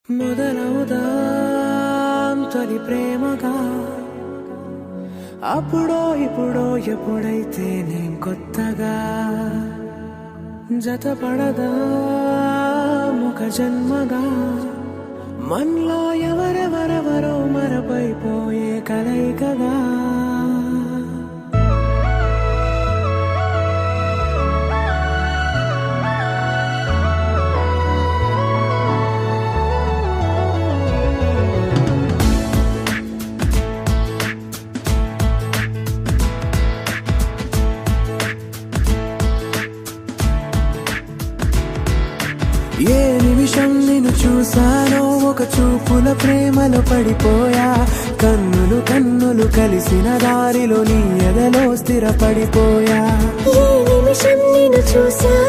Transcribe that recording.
మొదలవుదాం తొలి ప్రేమగా అప్పుడో ఇప్పుడో ఎప్పుడైతే నేను కొత్తగా జతపడదా ముఖ జన్మగా మనలో ఎవరెవరెవరో మరపైపోయే కలయికగా ఏ నిమిషం నిన్ను చూసానో ఒక చూపుల ప్రేమలో పడిపోయా కన్నులు కన్నులు కలిసిన దారిలో నీ ఎదలో స్థిరపడిపోయా ఏ నిమిషం నిన్ను చూసా